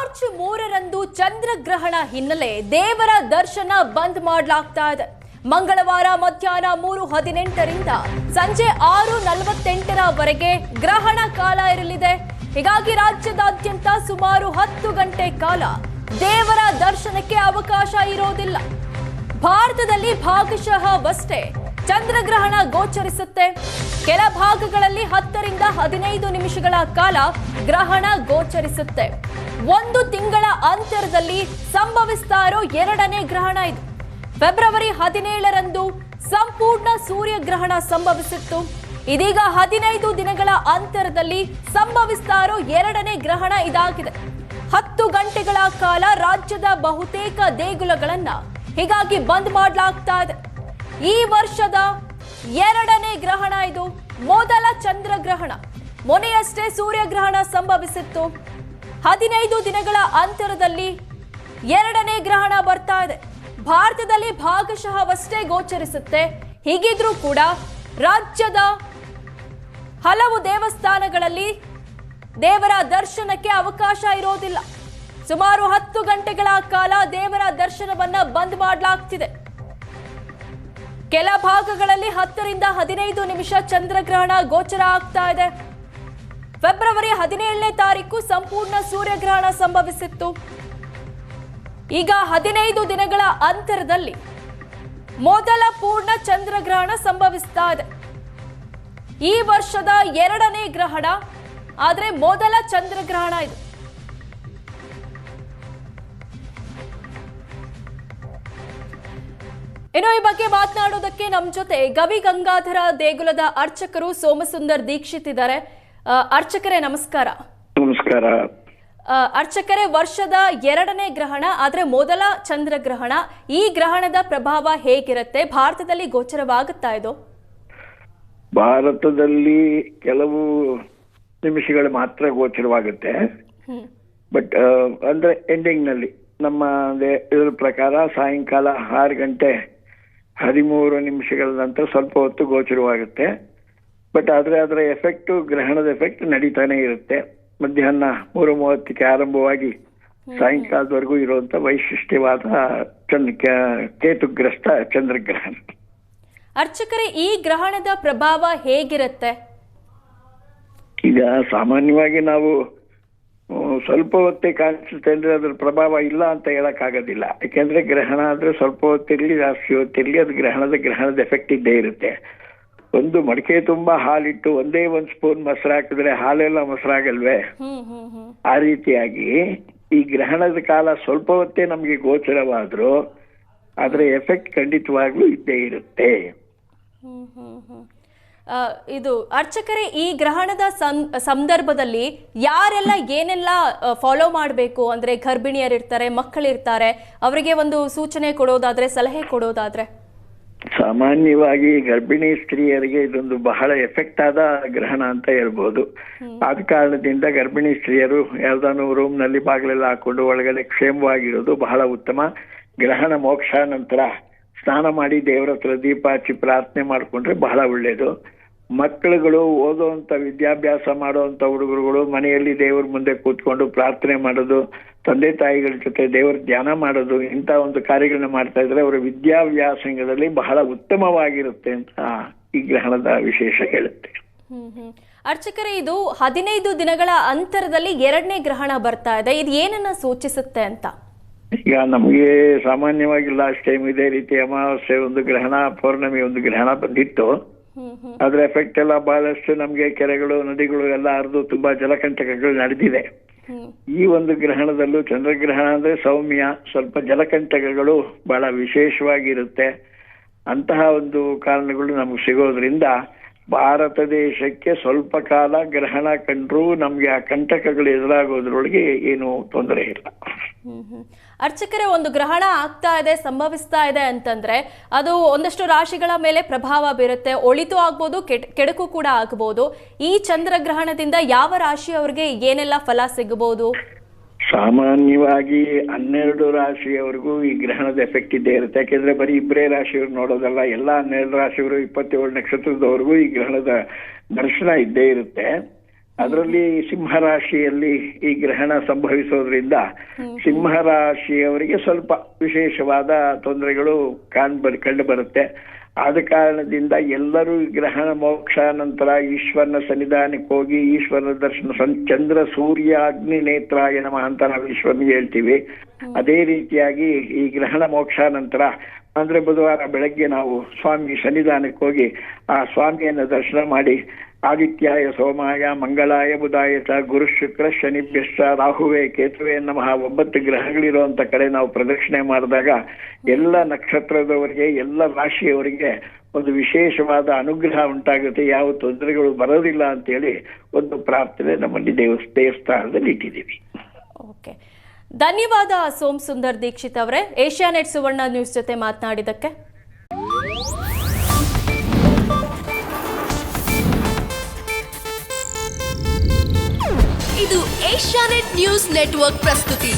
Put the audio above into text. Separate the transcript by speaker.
Speaker 1: March 3ರಂದು ಚಂದ್ರಗ್ರಹಣ ಹಿನ್ನೆಲೆ ದೇವರ ದರ್ಶನ ಬಂದ್ ಮಾಡಲಾಗ್ತಾ ಇದೆ. ಮಂಗಳವಾರ ಮಧ್ಯಾಹ್ನ 3:18ರಿಂದ ಸಂಜೆ 6:48ರವರೆಗೆ ಗ್ರಹಣ ಕಾಲ ಇರಲಿದೆ. ಹೀಗಾಗಿ ರಾಜ್ಯದಾದ್ಯಂತ ಸುಮಾರು 10 ಗಂಟೆ ಕಾಲ ದೇವರ ದರ್ಶನಕ್ಕೆ ಅವಕಾಶ ಇರೋದಿಲ್ಲ. ಭಾರತದಲ್ಲಿ ಭಾಗಶಃ ವಷ್ಟೇ ಚಂದ್ರಗ್ರಹಣ ಗೋಚರಿಸುತ್ತೆ. ಕೆಲ ಭಾಗಗಳಲ್ಲಿ 10ರಿಂದ 15 ನಿಮಿಷಗಳ ಕಾಲ ಗ್ರಹಣ ಗೋಚರಿಸುತ್ತೆ. 1 ತಿಂಗಳ ಅಂತರದಲ್ಲಿ ಸಂಭವಿಸ್ತಾ ಇರೋ 2ನೇ ಗ್ರಹಣ ಇದು. ಫೆಬ್ರವರಿ 17ರಂದು ಸಂಪೂರ್ಣ ಸೂರ್ಯಗ್ರಹಣ ಸಂಭವಿಸಿತ್ತು. ಇದೀಗ 15 ದಿನಗಳ ಅಂತರದಲ್ಲಿ ಸಂಭವಿಸ್ತಾ ಇರೋ 2ನೇ ಗ್ರಹಣ ಇದಾಗಿದೆ. 10 ಗಂಟೆಗಳ ಕಾಲ ರಾಜ್ಯದ ಬಹುತೇಕ ದೇಗುಲಗಳನ್ನ ಹೀಗಾಗಿ ಬಂದ್ ಮಾಡಲಾಗ್ತಾ ಇದೆ. ಈ ವರ್ಷದ 2ನೇ ಗ್ರಹಣ ಇದು. ಮೊದಲ ಚಂದ್ರಗ್ರಹಣ. ಮೊನ್ನೆಯಷ್ಟೇ ಸೂರ್ಯಗ್ರಹಣ ಸಂಭವಿಸಿತ್ತು. 15 ದಿನಗಳ ಅಂತರದಲ್ಲಿ 2ನೇ ಗ್ರಹಣ ಬರ್ತಾ ಇದೆ. ಭಾರತದಲ್ಲಿ ಭಾಗಶಃ ವಷ್ಟೇ ಗೋಚರಿಸುತ್ತೆ. ಹೀಗಿದ್ರೂ ಕೂಡ ರಾಜ್ಯದ ಹಲವು ದೇವಸ್ಥಾನಗಳಲ್ಲಿ ದೇವರ ದರ್ಶನಕ್ಕೆ ಅವಕಾಶ ಇರೋದಿಲ್ಲ. ಸುಮಾರು 10 ಗಂಟೆಗಳ ಕಾಲ ದೇವರ ದರ್ಶನವನ್ನ ಬಂದ್ ಮಾಡಲಾಗ್ತಿದೆ. ಕೆಲ ಭಾಗಗಳಲ್ಲಿ 10ರಿಂದ 15 ನಿಮಿಷ ಚಂದ್ರಗ್ರಹಣ ಗೋಚರ ಆಗ್ತಾ ಇದೆ. ಫೆಬ್ರವರಿ 17ನೇ ತಾರೀಕು ಸಂಪೂರ್ಣ ಸೂರ್ಯಗ್ರಹಣ ಸಂಭವಿಸಿತ್ತು. ಈಗ 15 ದಿನಗಳ ಅಂತರದಲ್ಲಿ ಮೊದಲ ಪೂರ್ಣ ಚಂದ್ರಗ್ರಹಣ ಸಂಭವಿಸ್ತಾ ಇದೆ. ಈ ವರ್ಷದ 2ನೇ ಗ್ರಹಣ ಆದ್ರೆ ಮೊದಲ ಚಂದ್ರಗ್ರಹಣ ಇದು. ಇನ್ನು ಈ ಬಗ್ಗೆ ಮಾತನಾಡೋದಕ್ಕೆ ನಮ್ಮ ಜೊತೆ ಗವಿ ಗಂಗಾಧರ ದೇಗುಲದ ಅರ್ಚಕರು ಸೋಮಸುಂದರ್ ದೀಕ್ಷಿತ್ ಇದ್ದಾರೆ. ಅರ್ಚಕರೇ ನಮಸ್ಕಾರ.
Speaker 2: ನಮಸ್ಕಾರ.
Speaker 1: ಅರ್ಚಕರೇ, ವರ್ಷದ 2ನೇ ಗ್ರಹಣ ಆದ್ರೆ ಮೊದಲ ಚಂದ್ರಗ್ರಹಣ. ಈ ಗ್ರಹಣದ ಪ್ರಭಾವ ಹೇಗಿರುತ್ತೆ? ಭಾರತದಲ್ಲಿ ಗೋಚರವಾಗುತ್ತಾ ಇದು?
Speaker 2: ಭಾರತದಲ್ಲಿ ಕೆಲವು ನಿಮಿಷಗಳು ಮಾತ್ರ ಗೋಚರವಾಗುತ್ತೆ. ಬಟ್ ಅಂದ್ರೆ ಎಂಡಿಂಗ್ ನಲ್ಲಿ ನಮ್ಮ ಇದರ ಪ್ರಕಾರ ಸಾಯಂಕಾಲ 6 ಗಂಟೆ 13 ನಿಮಿಷಗಳ ನಂತರ ಸ್ವಲ್ಪ ಹೊತ್ತು ಗೋಚರವಾಗುತ್ತೆ. ಬಟ್ ಆದ್ರೆ ಅದರ ಎಫೆಕ್ಟ್, ಗ್ರಹಣದ ಎಫೆಕ್ಟ್ ನಡೀತಾನೆ ಇರುತ್ತೆ. ಮಧ್ಯಾಹ್ನ 3:30ಕ್ಕೆ ಆರಂಭವಾಗಿ ಸಾಯಂಕಾಲದವರೆಗೂ ಇರುವಂತ ವೈಶಿಷ್ಟ್ಯವಾದ ಕೇತುಗ್ರಸ್ತ ಚಂದ್ರಗ್ರಹಣ.
Speaker 1: ಅರ್ಚಕರೇ, ಈ ಗ್ರಹಣದ ಪ್ರಭಾವ ಹೇಗಿರುತ್ತೆ?
Speaker 2: ಈಗ ಸಾಮಾನ್ಯವಾಗಿ ನಾವು ಸ್ವಲ್ಪ ಹೊತ್ತೇ ಕಾಣಿಸುತ್ತೆ ಅಂದ್ರೆ ಅದ್ರ ಪ್ರಭಾವ ಇಲ್ಲ ಅಂತ ಹೇಳಕ್ ಆಗೋದಿಲ್ಲ. ಯಾಕೆಂದ್ರೆ ಗ್ರಹಣ ಆದ್ರೆ ಸ್ವಲ್ಪ ಹೊತ್ತಿರ್ಲಿ ಜಾಸ್ತಿ ಹೊತ್ತಿರ್ಲಿ ಅದು ಗ್ರಹಣದ ಎಫೆಕ್ಟ್ ಇದ್ದೇ ಇರುತ್ತೆ. ಒಂದು ಮಡಿಕೆ ತುಂಬಾ ಹಾಲಿಟ್ಟು ಒಂದೇ 1 ಸ್ಪೂನ್ ಮೊಸರು ಹಾಕಿದ್ರೆ ಹಾಲೆಲ್ಲ ಮೊಸರಾಗಲ್ವೇ? ಆ ರೀತಿಯಾಗಿ ಈ ಗ್ರಹಣದ ಕಾಲ ಸ್ವಲ್ಪ ಹೊತ್ತೇ ನಮ್ಗೆ ಗೋಚರವಾದ್ರೂ ಆದ್ರೆ ಎಫೆಕ್ಟ್ ಖಂಡಿತವಾಗ್ಲೂ ಇದ್ದೇ ಇರುತ್ತೆ.
Speaker 1: ಇದು ಅರ್ಚಕರೇ, ಈ ಗ್ರಹಣದ ಸಂದರ್ಭದಲ್ಲಿ ಯಾರೆಲ್ಲ ಏನೆಲ್ಲ ಫಾಲೋ ಮಾಡಬೇಕು? ಅಂದ್ರೆ ಗರ್ಭಿಣಿಯರಿರ್ತಾರೆ, ಮಕ್ಕಳಿರ್ತಾರೆ, ಅವರಿಗೆ ಒಂದು ಸೂಚನೆ ಕೊಡೋದಾದ್ರೆ, ಸಲಹೆ ಕೊಡೋದಾದ್ರೆ?
Speaker 2: ಸಾಮಾನ್ಯವಾಗಿ ಗರ್ಭಿಣಿ ಸ್ತ್ರೀಯರಿಗೆ ಇದೊಂದು ಬಹಳ ಎಫೆಕ್ಟ್ ಆದ ಗ್ರಹಣ ಅಂತ ಹೇಳ್ಬೋದು. ಆದ ಕಾರಣದಿಂದ ಗರ್ಭಿಣಿ ಸ್ತ್ರೀಯರು ಯಾವ್ದಾನು ರೂಮ್ ನಲ್ಲಿ ಬಾಗಿಲೆಲ್ಲ ಹಾಕೊಂಡು ಒಳಗಡೆ ಕ್ಷೇಮವಾಗಿರೋದು ಬಹಳ ಉತ್ತಮ. ಗ್ರಹಣ ಮೋಕ್ಷ ನಂತರ ಸ್ನಾನ ಮಾಡಿ ದೇವರ ಹತ್ರ ದೀಪ ಹಚ್ಚಿ ಪ್ರಾರ್ಥನೆ ಮಾಡ್ಕೊಂಡ್ರೆ ಬಹಳ ಒಳ್ಳೇದು. ಮಕ್ಕಳುಗಳು ಓದುವಂತ ವಿದ್ಯಾಭ್ಯಾಸ ಮಾಡುವಂತ ಹುಡುಗರುಗಳು ಮನೆಯಲ್ಲಿ ದೇವರ ಮುಂದೆ ಕೂತ್ಕೊಂಡು ಪ್ರಾರ್ಥನೆ ಮಾಡೋದು, ತಂದೆ ತಾಯಿಗಳ ಜೊತೆ ದೇವರ ಧ್ಯಾನ ಮಾಡೋದು, ಇಂಥ ಒಂದು ಕಾರ್ಯಗಳನ್ನ ಮಾಡ್ತಾ ಇದ್ರೆ ಅವರ ವಿದ್ಯಾಭ್ಯಾಸದಲ್ಲಿ ಬಹಳ ಉತ್ತಮವಾಗಿರುತ್ತೆ ಅಂತ ಈ ಗ್ರಹಣದ ವಿಶೇಷ ಹೇಳುತ್ತೆ.
Speaker 1: ಅರ್ಚಕರೇ, ಇದು 15 ದಿನಗಳ ಅಂತರದಲ್ಲಿ 2ನೇ ಗ್ರಹಣ ಬರ್ತಾ ಇದೆ. ಇದು ಏನನ್ನ ಸೂಚಿಸುತ್ತೆ ಅಂತ?
Speaker 2: ಈಗ ನಮ್ಗೆ ಸಾಮಾನ್ಯವಾಗಿ ಲಾಸ್ಟ್ ಟೈಮ್ ಇದೇ ರೀತಿ ಅಮಾವಾಸ್ಯೆ ಒಂದು ಗ್ರಹಣ, ಪೌರ್ಣಮಿ ಒಂದು ಗ್ರಹಣ ಬಂದಿತ್ತು. ಅದ್ರ ಎಫೆಕ್ಟ್ ಎಲ್ಲ ಬಹಳಷ್ಟು ನಮ್ಗೆ ಕೆರೆಗಳು, ನದಿಗಳು ಎಲ್ಲ ಹರಿದು ತುಂಬಾ ಜಲಕಂಟಕಗಳು ನಡೆದಿದೆ. ಈ ಒಂದು ಗ್ರಹಣದಲ್ಲೂ ಚಂದ್ರಗ್ರಹಣ ಅಂದ್ರೆ ಸೌಮ್ಯ, ಸ್ವಲ್ಪ ಜಲಕಂಟಕಗಳು ಬಹಳ ವಿಶೇಷವಾಗಿರುತ್ತೆ. ಅಂತಹ ಒಂದು ಕಾರಣಗಳು ನಮ್ಗೆ ಸಿಗೋದ್ರಿಂದ ಭಾರತ ದೇಶಕ್ಕೆ ಸ್ವಲ್ಪ ಕಾಲ ಗ್ರಹಣ ಕಂಡ್ರೂ ನಮ್ಗೆ ಆ ಕಂಟಕಗಳು ಎದುರಾಗೋದ್ರೊಳಗೆ ಏನು ತೊಂದರೆ ಇಲ್ಲ.
Speaker 1: ಅರ್ಚಕರೇ, ಒಂದು ಗ್ರಹಣ ಆಗ್ತಾ ಇದೆ, ಸಂಭವಿಸ್ತಾ ಇದೆ ಅಂತಂದ್ರೆ ಅದು ಒಂದಷ್ಟು ರಾಶಿಗಳ ಮೇಲೆ ಪ್ರಭಾವ ಬೀರುತ್ತೆ. ಒಳಿತು ಆಗ್ಬೋದು, ಕೆಡುಕು ಕೂಡ ಆಗ್ಬೋದು. ಈ ಚಂದ್ರಗ್ರಹಣದಿಂದ ಯಾವ ರಾಶಿಯವರಿಗೆ ಏನೆಲ್ಲ ಫಲ ಸಿಗಬಹುದು?
Speaker 2: ಸಾಮಾನ್ಯವಾಗಿ 12 ರಾಶಿಯವರೆಗೂ ಈ ಗ್ರಹಣದ ಎಫೆಕ್ಟ್ ಇದ್ದೇ ಇರುತ್ತೆ. ಯಾಕೆಂದ್ರೆ ಬರೀ 2 ರಾಶಿಯವರು ನೋಡೋದಲ್ಲ, ಎಲ್ಲ 12 ರಾಶಿಯವರು 27 ನಕ್ಷತ್ರದವರೆಗೂ ಈ ಗ್ರಹಣದ ದರ್ಶನ ಇದ್ದೇ ಇರುತ್ತೆ. ಅದರಲ್ಲಿ ಸಿಂಹರಾಶಿಯಲ್ಲಿ ಈ ಗ್ರಹಣ ಸಂಭವಿಸೋದ್ರಿಂದ ಸಿಂಹರಾಶಿಯವರಿಗೆ ಸ್ವಲ್ಪ ವಿಶೇಷವಾದ ತೊಂದರೆಗಳು ಕಂಡು ಬರುತ್ತೆ. ಆದ ಕಾರಣದಿಂದ ಎಲ್ಲರೂ ಈ ಗ್ರಹಣ ಮೋಕ್ಷ ನಂತರ ಈಶ್ವರನ ಸನ್ನಿಧಾನಕ್ಕೆ ಹೋಗಿ ಈಶ್ವರನ ದರ್ಶನ ಚಂದ್ರ ಸೂರ್ಯ ಅಗ್ನಿ ನೇತ್ರಾಯ ನಮಃ ಅಂತ ನಾವು ಈಶ್ವರನಿಗೆ ಹೇಳ್ತೀವಿ. ಅದೇ ರೀತಿಯಾಗಿ ಈ ಗ್ರಹಣ ಮೋಕ್ಷ ನಂತರ ಅಂದ್ರೆ ಬುಧವಾರ ಬೆಳಗ್ಗೆ ನಾವು ಸ್ವಾಮಿ ಸನ್ನಿಧಾನಕ್ಕೆ ಹೋಗಿ ಆ ಸ್ವಾಮಿಯನ್ನು ದರ್ಶನ ಮಾಡಿ ಆದಿತ್ಯಾಯ ಸೋಮಾಯ ಮಂಗಳಾಯ ಬುಧಾಯ ಚ ಗುರು ಶುಕ್ರ ಶನಿಭ್ಯಶ್ಚ ರಾಹುವೇ ಕೇತುವೆ ನಮಃ 9 ಗ್ರಹಗಳಿರುವಂತ ಕಡೆ ನಾವು ಪ್ರದಕ್ಷಿಣೆ ಮಾಡಿದಾಗ ಎಲ್ಲ ನಕ್ಷತ್ರದವರಿಗೆ ಎಲ್ಲ ರಾಶಿಯವರಿಗೆ ಒಂದು ವಿಶೇಷವಾದ ಅನುಗ್ರಹ ಉಂಟಾಗುತ್ತೆ, ಯಾವ ತೊಂದರೆಗಳು ಬರೋದಿಲ್ಲ ಅಂತೇಳಿ ಒಂದು ಪ್ರಾರ್ಥನೆ ನಮ್ಮಲ್ಲಿ ದೇವಸ್ಥಾನದಲ್ಲಿ ಇಟ್ಟಿದ್ದೀವಿ.
Speaker 1: ಓಕೆ, ಧನ್ಯವಾದ ಸೋಮ್ ಸುಂದರ್ ದೀಕ್ಷಿತ್ ಅವರೇ, ಏಷ್ಯಾನೆಟ್ ಸುವರ್ಣ ನ್ಯೂಸ್ ಜೊತೆ ಮಾತನಾಡಿದ್ದಕ್ಕೆ.
Speaker 3: ಇದು ಏಷ್ಯಾನೆಟ್ ನ್ಯೂಸ್ ನೆಟ್ವರ್ಕ್ ಪ್ರಸ್ತುತಿ.